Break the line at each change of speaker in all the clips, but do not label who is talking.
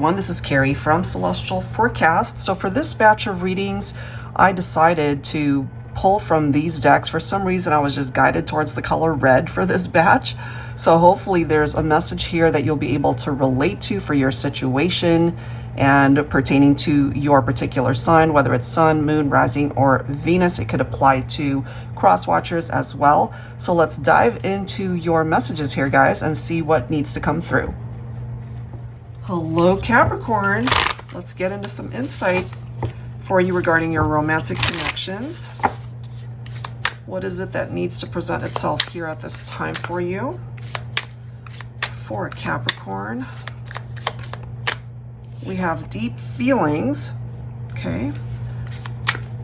everyone, this is Carrie from Celestial Forecast. So for this batch of readings, I decided to pull from these decks. For some reason, I was just guided towards the color red for this batch. So hopefully there's a message here that you'll be able to relate to for your situation and pertaining to your particular sign, whether it's Sun, Moon, Rising, or Venus. It could apply to cross watchers as well. So let's dive into your messages here, guys, and see what needs to come through. Hello, Capricorn. Let's get into some insight for you regarding your romantic connections. What is it that needs to present itself here at this time for you? For Capricorn, we have deep feelings, okay?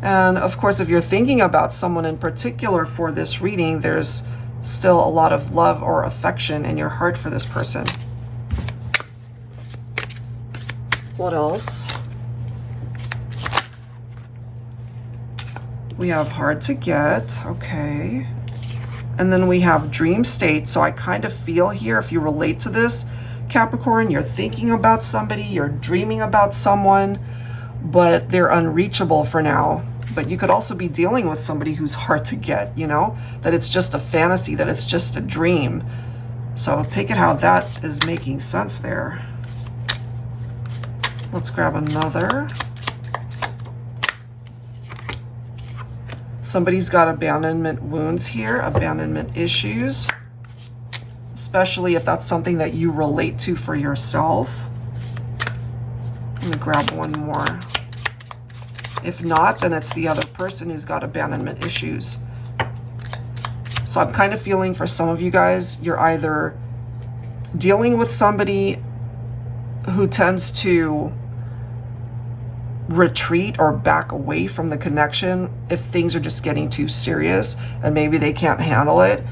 And of course, if you're thinking about someone in particular for this reading, there's still a lot of love or affection in your heart for this person. What else? We have hard to get, okay. And then we have dream state. So I kind of feel here, if you relate to this, Capricorn, you're thinking about somebody, you're dreaming about someone, but they're unreachable for now. But you could also be dealing with somebody who's hard to get, you know, that it's just a fantasy, that it's just a dream. So take it how that is making sense there. Let's grab another. Somebody's got abandonment wounds here, abandonment issues, especially if that's something that you relate to for yourself. Let me grab one more. If not, then it's the other person who's got abandonment issues. So I'm kind of feeling for some of you guys, you're either dealing with somebody who tends to retreat or back away from the connection if things are just getting too serious and maybe they can't handle it.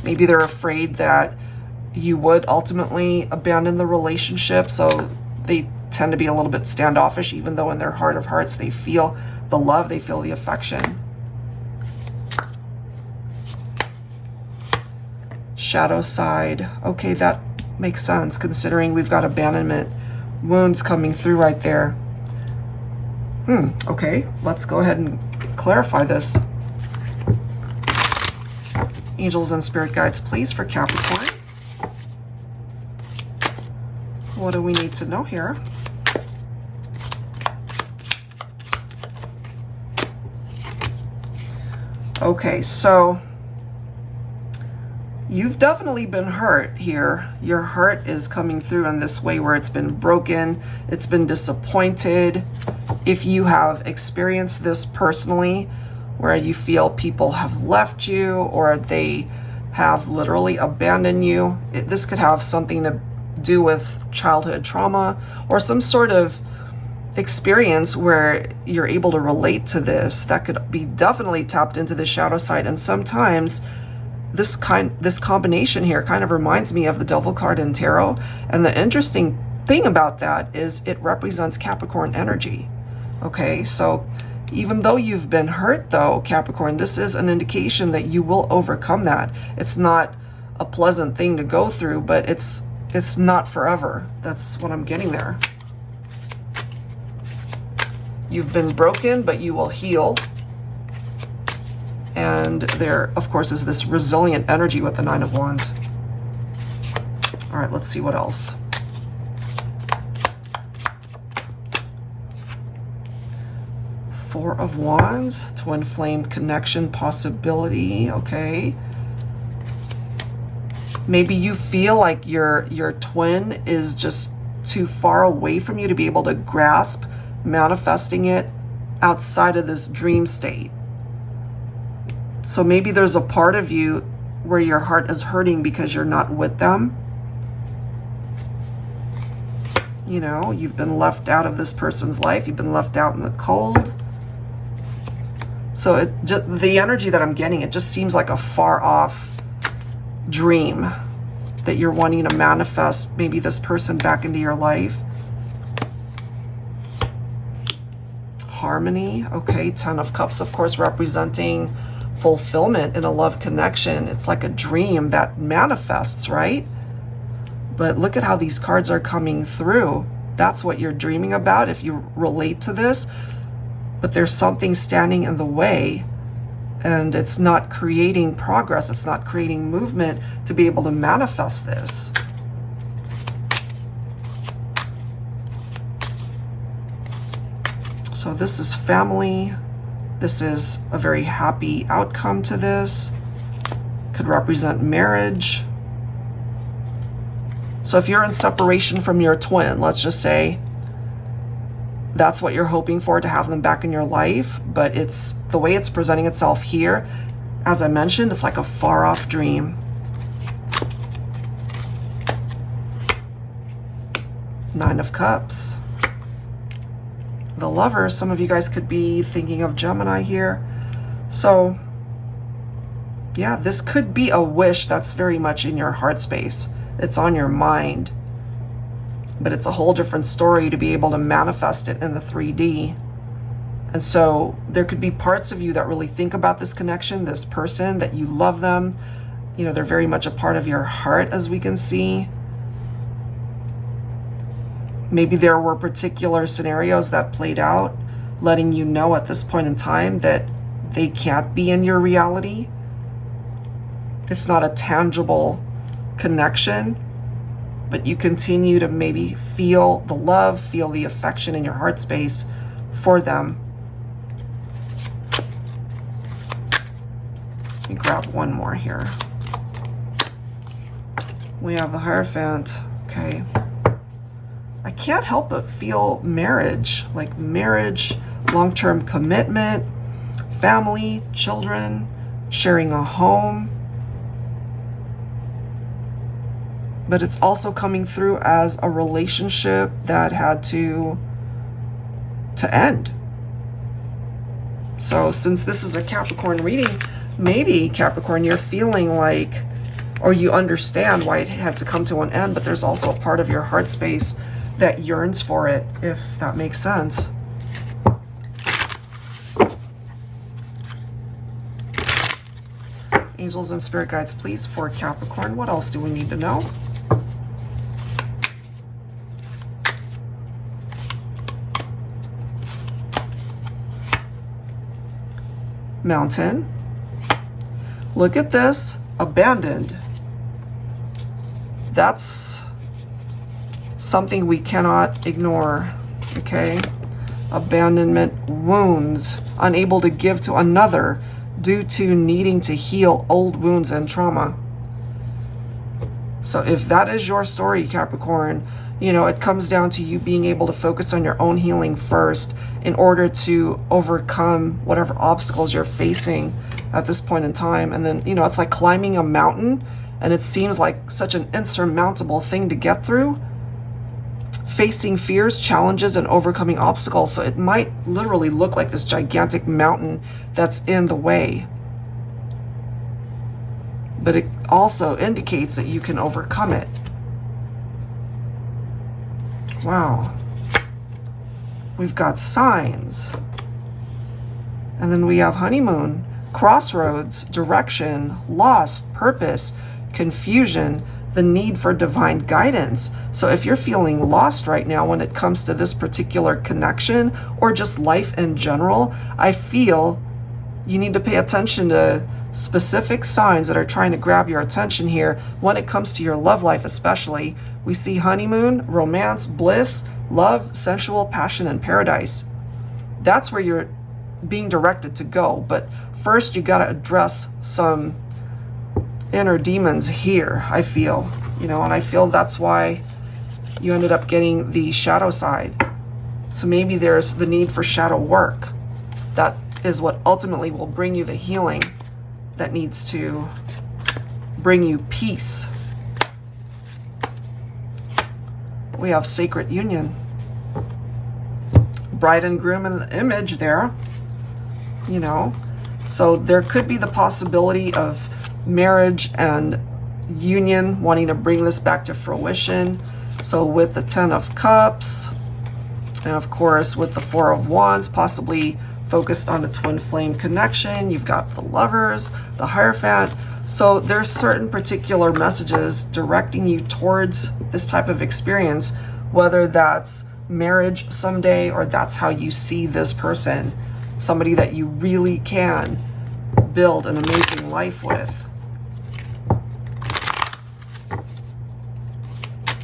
Maybe they're afraid that you would ultimately abandon the relationship, so they tend to be a little bit standoffish, even though in their heart of hearts they feel the love, they feel the affection. Shadow side. Okay, that makes sense considering we've got abandonment wounds coming through right there. Okay, let's go ahead and clarify this. Angels and spirit guides, please, for Capricorn. What do we need to know here? Okay, so you've definitely been hurt here. Your heart is coming through in this way where it's been broken, it's been disappointed. If you have experienced this personally, where you feel people have left you or they have literally abandoned you, this could have something to do with childhood trauma or some sort of experience where you're able to relate to this. That could be definitely tapped into the shadow side. And sometimes this combination here kind of reminds me of the Devil card in tarot. And the interesting thing about that is it represents Capricorn energy. Okay, so even though you've been hurt though, Capricorn, this is an indication that you will overcome that. It's not a pleasant thing to go through, but it's not forever. That's what I'm getting there. You've been broken, but you will heal. And there, of course, is this resilient energy with the Nine of Wands. All right, let's see what else. Four of Wands, twin flame connection possibility, okay. Maybe you feel like your twin is just too far away from you to be able to grasp manifesting it outside of this dream state. So maybe there's a part of you where your heart is hurting because you're not with them. You know, you've been left out of this person's life. You've been left out in the cold. So the energy that I'm getting, it just seems like a far off dream that you're wanting to manifest maybe this person back into your life. Harmony, okay, 10 of Cups, of course, representing fulfillment in a love connection. It's like a dream that manifests, right? But look at how these cards are coming through. That's what you're dreaming about if you relate to this. But there's something standing in the way, and it's not creating progress. It's not creating movement to be able to manifest this. So this is family. This is a very happy outcome to this. Could represent marriage. So if you're in separation from your twin, let's just say that's what you're hoping for, to have them back in your life, but it's the way it's presenting itself here. As I mentioned, it's like a far off dream. Nine of Cups. The Lovers, some of you guys could be thinking of Gemini here. So yeah, this could be a wish that's very much in your heart space. It's on your mind, but it's a whole different story to be able to manifest it in the 3D. And so there could be parts of you that really think about this connection, this person, that you love them. You know, they're very much a part of your heart, as we can see. Maybe there were particular scenarios that played out, letting you know at this point in time that they can't be in your reality. It's not a tangible connection, but you continue to maybe feel the love, feel the affection in your heart space for them. Let me grab one more here. We have the Hierophant. Okay. I can't help but feel marriage, like marriage, long-term commitment, family, children, sharing a home. But it's also coming through as a relationship that had to end. So since this is a Capricorn reading, maybe Capricorn, you're feeling like, or you understand why it had to come to an end, but there's also a part of your heart space that yearns for it, if that makes sense. Angels and spirit guides, please, for Capricorn. What else do we need to know? Mountain. Look at this. Abandoned. That's something we cannot ignore. Okay? Abandonment, wounds, unable to give to another due to needing to heal old wounds and trauma. So if that is your story, Capricorn, you know, it comes down to you being able to focus on your own healing first in order to overcome whatever obstacles you're facing at this point in time. And then, you know, it's like climbing a mountain, and it seems like such an insurmountable thing to get through. Facing fears, challenges, and overcoming obstacles. So it might literally look like this gigantic mountain that's in the way. But it also indicates that you can overcome it. Wow. We've got signs. And then we have honeymoon, crossroads, direction, lost, purpose, confusion, the need for divine guidance. So if you're feeling lost right now when it comes to this particular connection or just life in general, I feel you need to pay attention to specific signs that are trying to grab your attention here when it comes to your love life. Especially, we see honeymoon, romance, bliss, love, sensual, passion, and paradise. That's where you're being directed to go. But first, you got to address some inner demons here, I feel, you know, and I feel that's why you ended up getting the shadow side. So maybe there's the need for shadow work. That is what ultimately will bring you the healing that needs to bring you peace. We have sacred union. Bride and groom in the image there, you know. So there could be the possibility of marriage and union, wanting to bring this back to fruition. So with the 10 of Cups, and of course with the 4 of Wands, possibly focused on a twin flame connection. You've got the Lovers, the Hierophant. So there's certain particular messages directing you towards this type of experience, whether that's marriage someday or that's how you see this person, somebody that you really can build an amazing life with.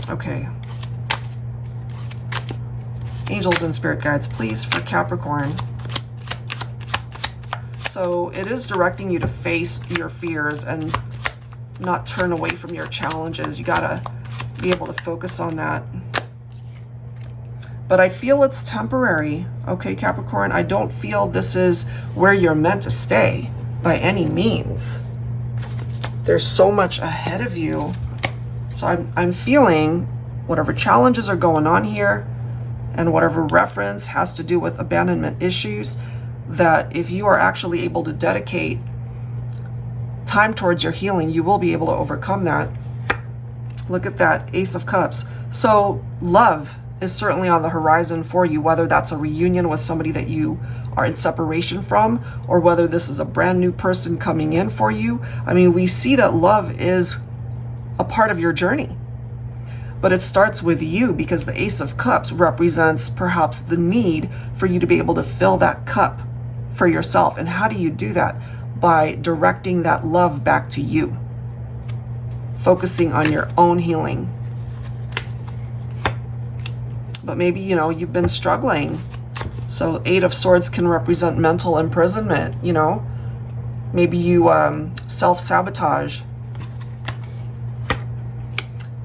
Okay. Angels and spirit guides, please, for Capricorn. So it is directing you to face your fears and not turn away from your challenges. You gotta be able to focus on that. But I feel it's temporary, okay, Capricorn? I don't feel this is where you're meant to stay by any means. There's so much ahead of you. So I'm feeling whatever challenges are going on here and whatever reference has to do with abandonment issues, that if you are actually able to dedicate time towards your healing, you will be able to overcome that. Look at that, Ace of Cups. So love is certainly on the horizon for you, whether that's a reunion with somebody that you are in separation from, or whether this is a brand new person coming in for you. I mean, we see that love is a part of your journey, but it starts with you, because the Ace of Cups represents perhaps the need for you to be able to fill that cup for yourself. And how do you do that? By directing that love back to you, focusing on your own healing. But maybe, you know, you've been struggling. So 8 of Swords can represent mental imprisonment, you know. Maybe you self-sabotage.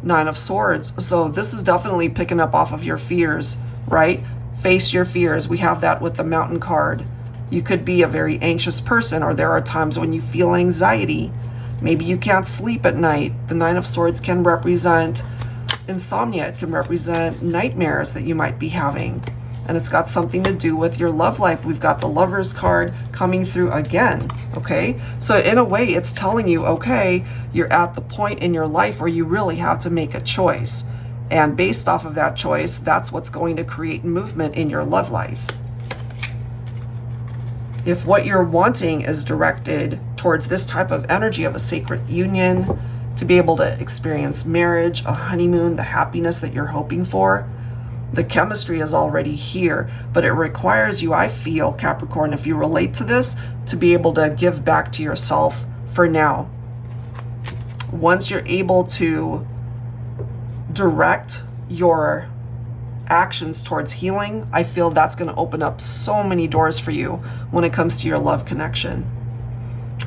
9 of Swords. So this is definitely picking up off of your fears, right? Face your fears. We have that with the Mountain card. You could be a very anxious person, or there are times when you feel anxiety. Maybe you can't sleep at night. The 9 of Swords can represent insomnia. It can represent nightmares that you might be having. And it's got something to do with your love life. We've got the Lovers card coming through again, okay? So in a way, it's telling you, okay, you're at the point in your life where you really have to make a choice. And based off of that choice, that's what's going to create movement in your love life. If what you're wanting is directed towards this type of energy of a sacred union, to be able to experience marriage, a honeymoon, the happiness that you're hoping for, the chemistry is already here, but it requires you, I feel, Capricorn, if you relate to this, to be able to give back to yourself for now. Once you're able to direct your actions towards healing, I feel that's going to open up so many doors for you when it comes to your love connection.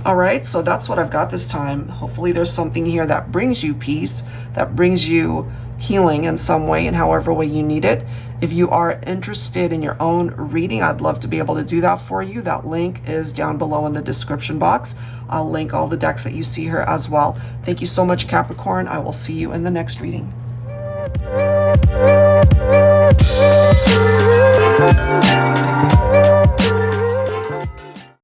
All right, so that's what I've got this time. Hopefully there's something here that brings you peace, that brings you healing in some way, in however way you need it. If you are interested in your own reading, I'd love to be able to do that for you. That link is down below in the description box. I'll link all the decks that you see here as well. Thank you so much, Capricorn. I will see you in the next reading.